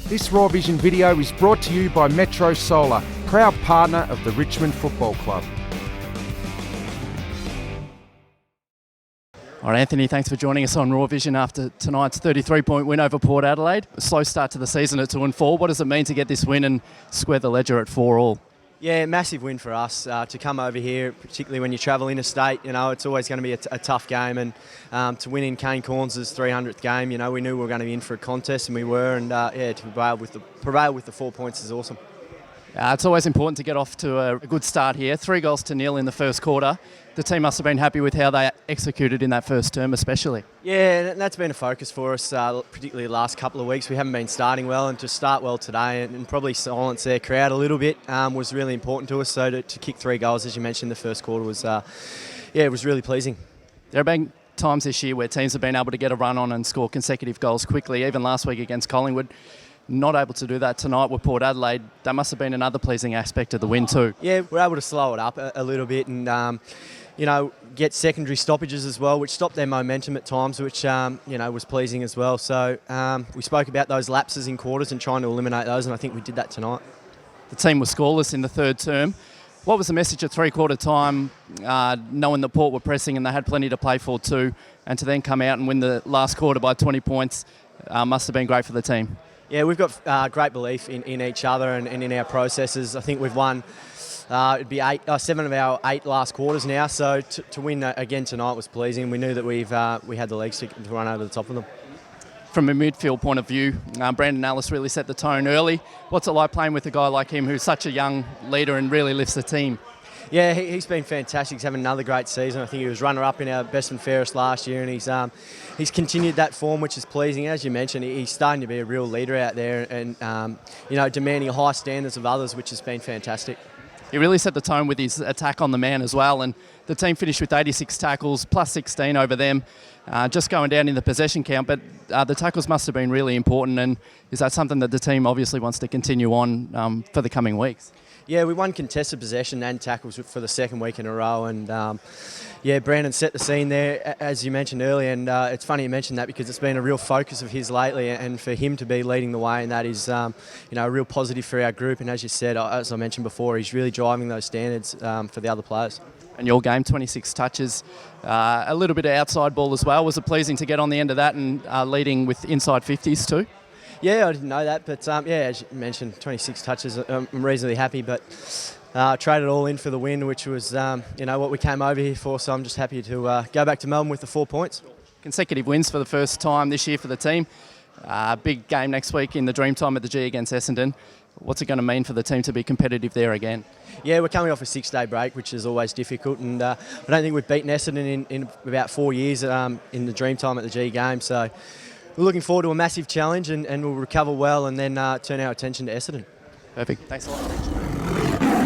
This Raw Vision video is brought to you by Metro Solar, proud partner of the Richmond Football Club. All right, Anthony, thanks for joining us on Raw Vision after tonight's 33-point win over Port Adelaide. A slow start to the season at 2-4. What does it mean to get this win and square the ledger at 4-all? Yeah, massive win for us to come over here, particularly when you travel interstate. You know, it's always going to be a tough game, and to win in Kane Corns' 300th game, you know, we knew we were going to be in for a contest, and we were. And to prevail with the 4 points is awesome. It's always important to get off to a good start here. 3-0 in the first quarter. The team must have been happy with how they executed in that first term, especially. Yeah, and that's been a focus for us, particularly the last couple of weeks. We haven't been starting well, and to start well today and probably silence their crowd a little bit was really important to us. So to kick 3 goals, as you mentioned, in the first quarter was, it was really pleasing. There have been times this year where teams have been able to get a run on and score consecutive goals quickly, even last week against Collingwood. Not able to do that tonight with Port Adelaide. That must have been another pleasing aspect of the win too. Yeah, we're able to slow it up a little bit and, get secondary stoppages as well, which stopped their momentum at times, which, was pleasing as well. So we spoke about those lapses in quarters and trying to eliminate those, and I think we did that tonight. The team was scoreless in the third term. What was the message at three-quarter time, knowing that Port were pressing and they had plenty to play for too, and to then come out and win the last quarter by 20 points must have been great for the team? Yeah, we've got great belief in each other and in our processes. I think we've won it'd be 7 of our 8 last quarters now, so to win again tonight was pleasing. We knew that we had the legs to run over the top of them. From a midfield point of view, Brandon Ellis really set the tone early. What's it like playing with a guy like him who's such a young leader and really lifts the team? Yeah, he's been fantastic. He's having another great season. I think he was runner-up in our best and fairest last year, and he's continued that form, which is pleasing. As you mentioned, he's starting to be a real leader out there and, demanding high standards of others, which has been fantastic. He really set the tone with his attack on the man as well, and the team finished with 86 tackles, plus 16 over them, just going down in the possession count, but the tackles must have been really important, and is that something that the team obviously wants to continue on for the coming weeks? Yeah, we won contested possession and tackles for the second week in a row, and Brandon set the scene there, as you mentioned earlier, and it's funny you mentioned that because it's been a real focus of his lately, and for him to be leading the way, and that is a real positive for our group, and as you said, as I mentioned before, he's really driving those standards for the other players. And your game, 26 touches, a little bit of outside ball as well. Was it pleasing to get on the end of that and leading with inside 50s too? Yeah, I didn't know that, but as you mentioned, 26 touches, I'm reasonably happy, but traded all in for the win, which was, what we came over here for, so I'm just happy to go back to Melbourne with the 4 points. Consecutive wins for the first time this year for the team. Big game next week in the Dreamtime at the G against Essendon. What's it going to mean for the team to be competitive there again? Yeah, we're coming off a 6-day break, which is always difficult, and I don't think we've beaten Essendon in about 4 years in the Dreamtime at the G game, so we're looking forward to a massive challenge and we'll recover well and then turn our attention to Essendon. Perfect. Thanks a lot.